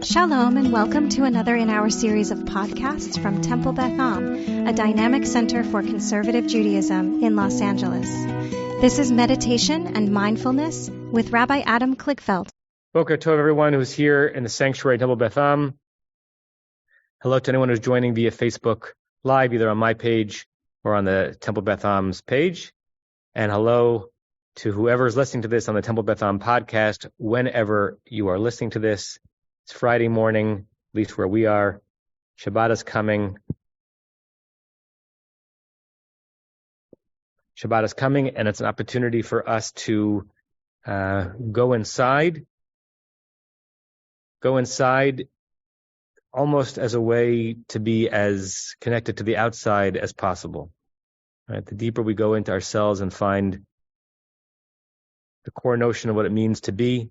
Shalom and welcome to another in our series of podcasts from Temple Beth Am, a dynamic center for conservative Judaism in Los Angeles. This is Meditation and Mindfulness with Rabbi Adam Kligfeld. Boker Tov, everyone who's here in the sanctuary Temple Beth Am. Hello to anyone who's joining via Facebook Live, either on my page or on the Temple Beth Am's page. And hello to whoever's listening to this on the Temple Beth Am podcast, whenever you are listening to this. It's Friday morning, at least where we are. Shabbat is coming. Shabbat is coming, and it's an opportunity for us to go inside almost as a way to be as connected to the outside as possible. Right? The deeper we go into ourselves and find the core notion of what it means to be,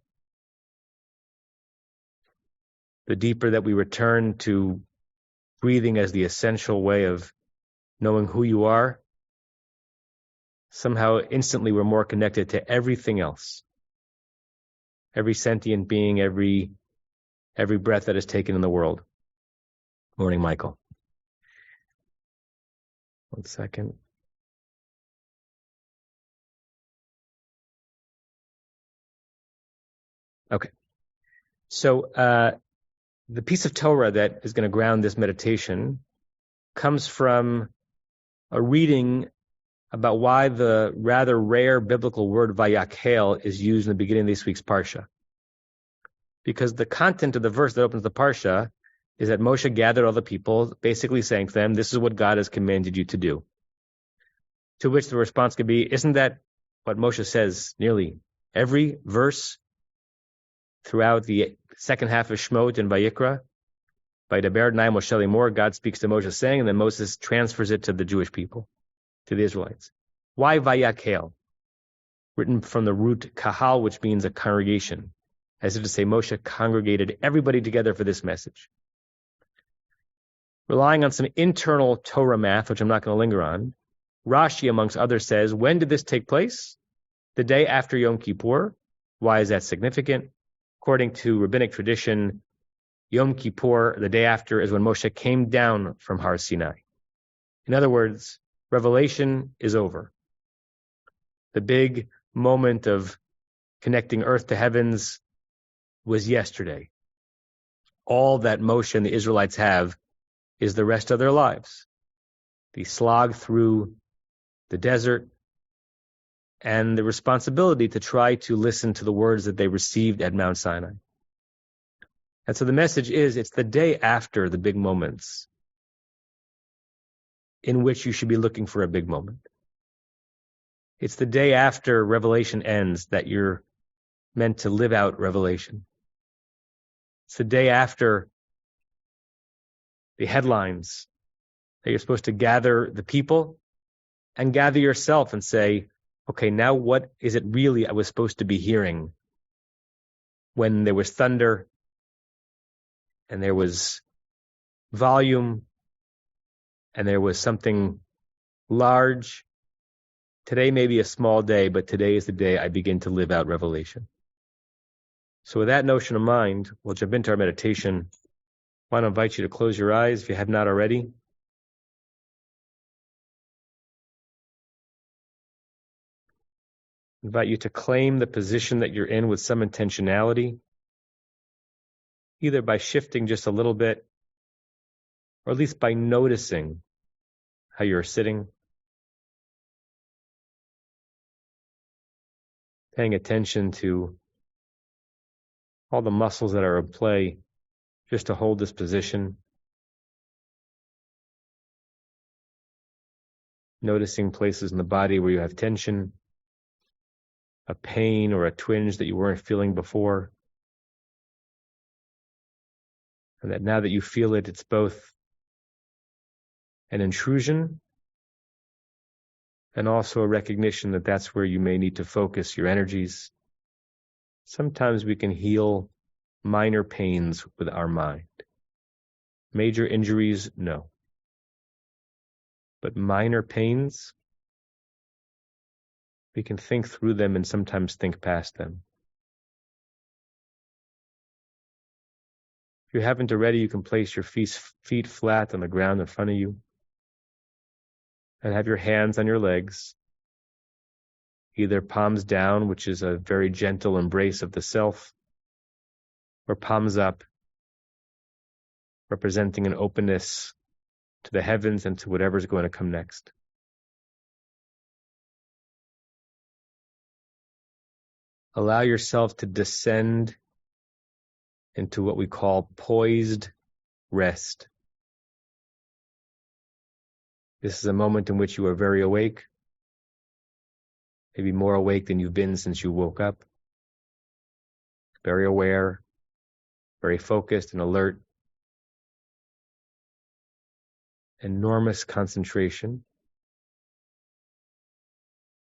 the deeper that we return to breathing as the essential way of knowing who you are, somehow instantly we're more connected to everything else. Every sentient being, every breath that is taken in the world. Morning, Michael. 1 second. Okay. So, the piece of Torah that is going to ground this meditation comes from a reading about why the rather rare biblical word vayakhel is used in the beginning of this week's parsha. Because the content of the verse that opens the parsha is that Moshe gathered all the people, basically saying to them, this is what God has commanded you to do. To which the response could be, isn't that what Moshe says nearly every verse throughout the second half of Shemot and Vayikra? By Daber Nai Moshe Lemor, God speaks to Moshe saying, and then Moses transfers it to the Jewish people, to the Israelites. Why Vayakhel? Written from the root kahal, which means a congregation. As if to say, Moshe congregated everybody together for this message. Relying on some internal Torah math, which I'm not going to linger on, Rashi, amongst others, says, when did this take place? The day after Yom Kippur. Why is that significant? According to rabbinic tradition, Yom Kippur, the day after, is when Moshe came down from Har Sinai. In other words, revelation is over. The big moment of connecting earth to heavens was yesterday. All that Moshe and the Israelites have is the rest of their lives. The slog through the desert and the responsibility to try to listen to the words that they received at Mount Sinai. And so the message is, it's the day after the big moments in which you should be looking for a big moment. It's the day after revelation ends that you're meant to live out revelation. It's the day after the headlines that you're supposed to gather the people and gather yourself and say, okay, now what is it really I was supposed to be hearing when there was thunder and there was volume and there was something large? Today may be a small day, but today is the day I begin to live out revelation. So with that notion of mind, we'll jump into our meditation. I want to invite you to close your eyes if you have not already. I invite you to claim the position that you're in with some intentionality, either by shifting just a little bit, or at least by noticing how you're sitting, paying attention to all the muscles that are at play just to hold this position, noticing places in the body where you have tension, a pain or a twinge that you weren't feeling before. And that now that you feel it, it's both an intrusion and also a recognition that that's where you may need to focus your energies. Sometimes we can heal minor pains with our mind. Major injuries, no. But minor pains, we can think through them and sometimes think past them. If you haven't already, you can place your feet flat on the ground in front of you and have your hands on your legs, either palms down, which is a very gentle embrace of the self, or palms up, representing an openness to the heavens and to whatever's going to come next. Allow yourself to descend into what we call poised rest. This is a moment in which you are very awake, maybe more awake than you've been since you woke up, very aware, very focused and alert, enormous concentration,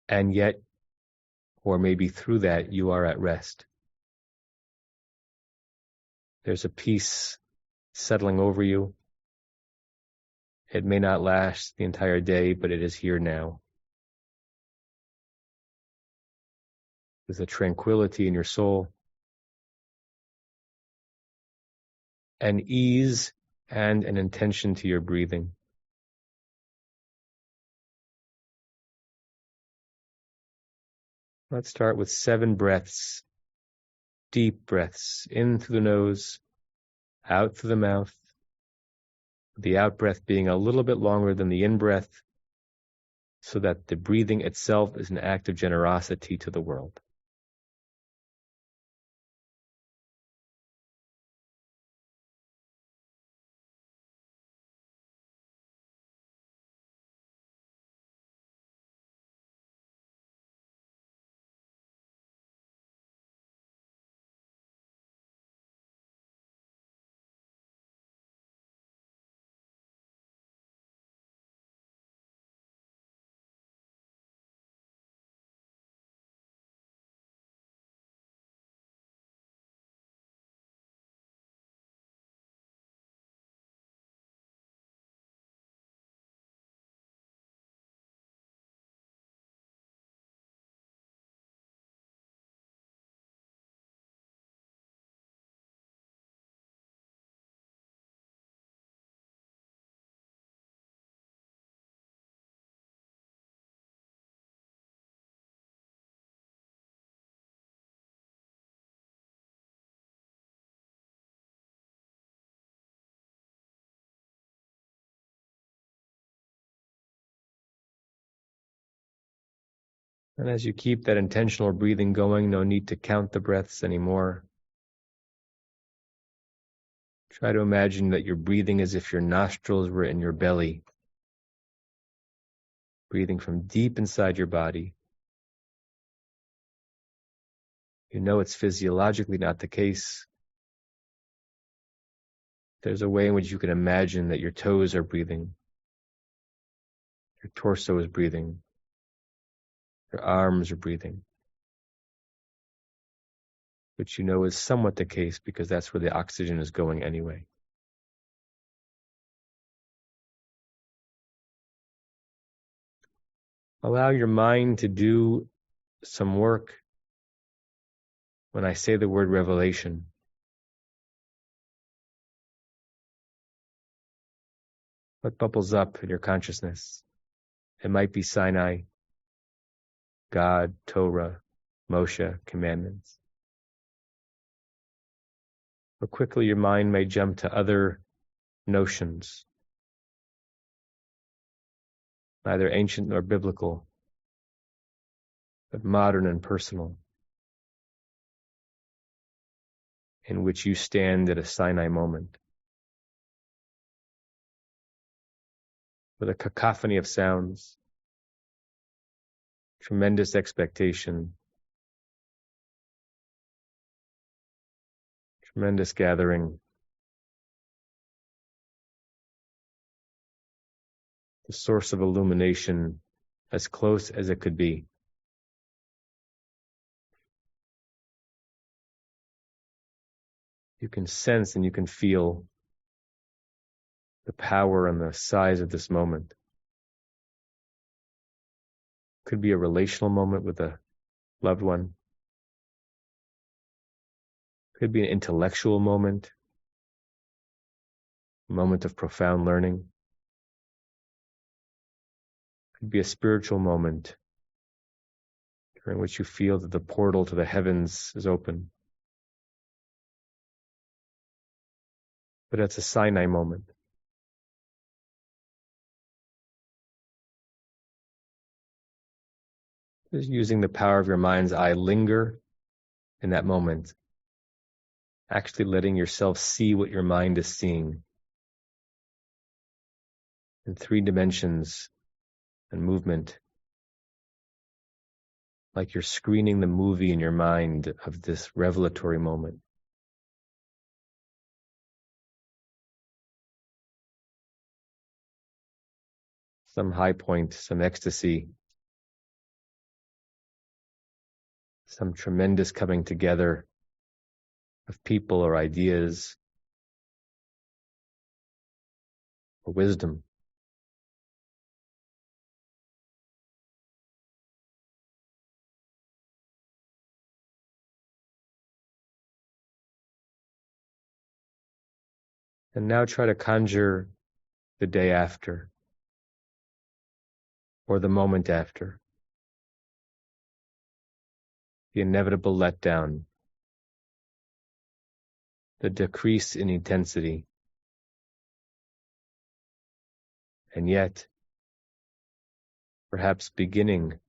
and yet, or maybe through that, you are at rest. There's a peace settling over you. It may not last the entire day, but it is here now. There's a tranquility in your soul, an ease and an intention to your breathing. Let's start with 7 breaths, deep breaths, in through the nose, out through the mouth, the out breath being a little bit longer than the in breath, so that the breathing itself is an act of generosity to the world. And as you keep that intentional breathing going, no need to count the breaths anymore. Try to imagine that you're breathing as if your nostrils were in your belly, breathing from deep inside your body. You know it's physiologically not the case. There's a way in which you can imagine that your toes are breathing, your torso is breathing, your arms are breathing, which you know is somewhat the case because that's where the oxygen is going anyway. Allow your mind to do some work when I say the word revelation. What bubbles up in your consciousness? It might be Sinai, God, Torah, Moshe, commandments. Or quickly your mind may jump to other notions, neither ancient nor biblical, but modern and personal, in which you stand at a Sinai moment. With a cacophony of sounds, tremendous expectation, tremendous gathering, the source of illumination as close as it could be. You can sense and you can feel the power and the size of this moment. Could be a relational moment with a loved one. Could be an intellectual moment a moment of profound learning. It could be a spiritual moment during which you feel that the portal to the heavens is open. But it's a Sinai moment. Just using the power of your mind's eye, linger in that moment. Actually letting yourself see what your mind is seeing in 3 dimensions and movement. Like you're screening the movie in your mind of this revelatory moment. Some high point, some ecstasy, some tremendous coming together of people or ideas or wisdom. And now try to conjure the day after or the moment after. The inevitable letdown, the decrease in intensity, and yet, perhaps beginning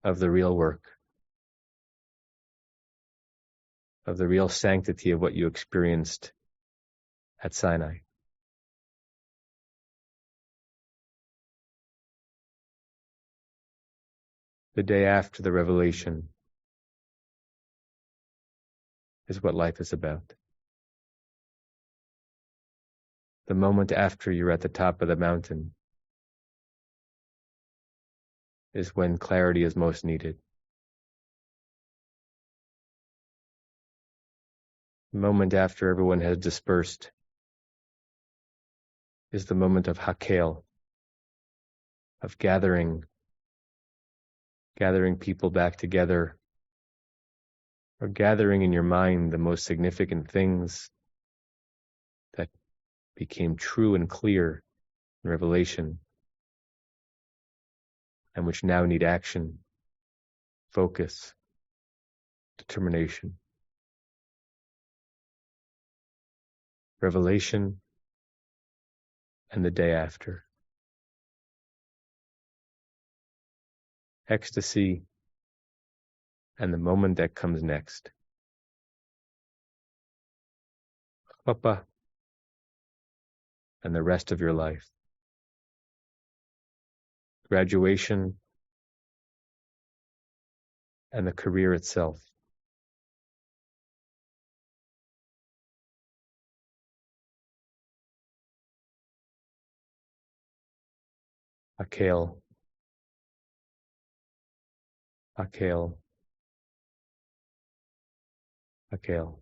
of the real work, of the real sanctity of what you experienced at Sinai. The day after the revelation is what life is about. The moment after you're at the top of the mountain is when clarity is most needed. The moment after everyone has dispersed is the moment of hakel, of gathering people back together, or gathering in your mind the most significant things that became true and clear in revelation, and which now need action, focus, determination. Revelation and the day after. Ecstasy and the moment that comes next. Chuppah and the rest of your life. Graduation and the career itself. Hakel. Hakel. Hakel.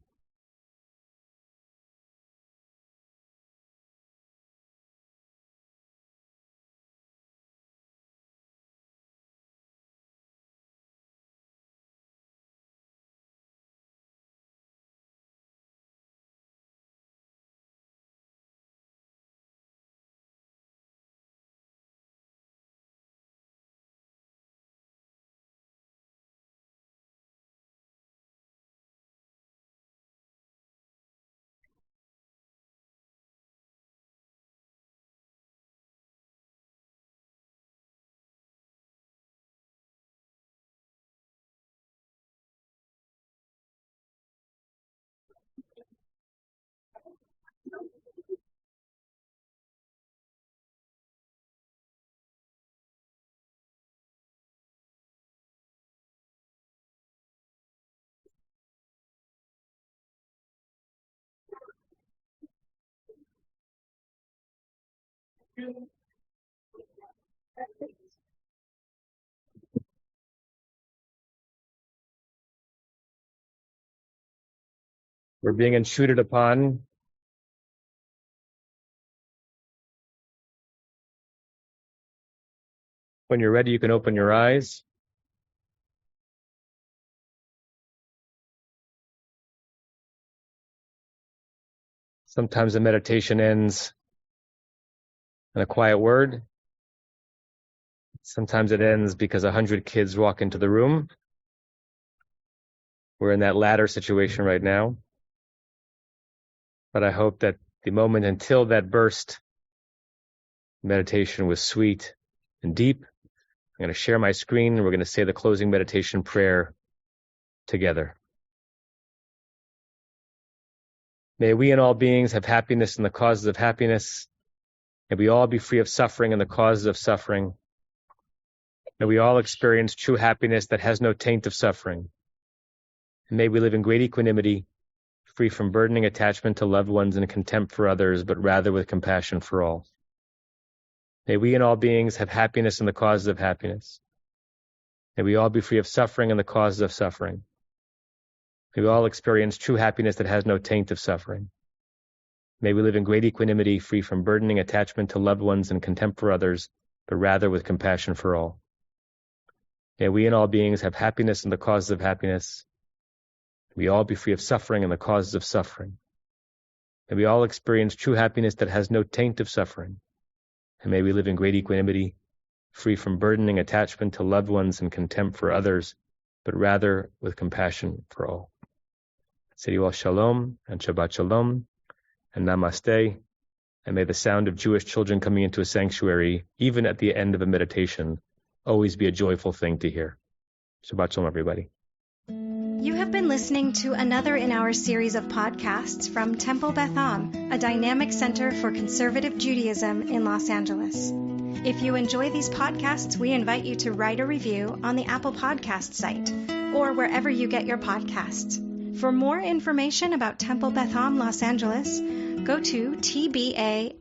We're being intruded upon. When you're ready, you can open your eyes. Sometimes the meditation ends in a quiet word. Sometimes it ends because 100 kids walk into the room. We're in that latter situation right now. But I hope that the moment until that burst, meditation was sweet and deep. I'm going to share my screen and we're going to say the closing meditation prayer together. May we and all beings have happiness in the causes of happiness. May we all be free of suffering and the causes of suffering. May we all experience true happiness that has no taint of suffering. And may we live in great equanimity, free from burdening attachment to loved ones and contempt for others, but rather with compassion for all. May we and all beings have happiness in the causes of happiness. May we all be free of suffering and the causes of suffering. May we all experience true happiness that has no taint of suffering. May we live in great equanimity, free from burdening attachment to loved ones and contempt for others, but rather with compassion for all. May we and all beings have happiness in the causes of happiness. May we all be free of suffering and the causes of suffering. May we all experience true happiness that has no taint of suffering. And may we live in great equanimity, free from burdening attachment to loved ones and contempt for others, but rather with compassion for all. Say to you all shalom and Shabbat shalom and namaste. And may the sound of Jewish children coming into a sanctuary, even at the end of a meditation, always be a joyful thing to hear. Shabbat shalom, everybody. You have been listening to another in our series of podcasts from Temple Beth Am, a dynamic center for conservative Judaism in Los Angeles. If you enjoy these podcasts, we invite you to write a review on the Apple Podcast site or wherever you get your podcasts. For more information about Temple Beth Am Los Angeles, go to tbala.org.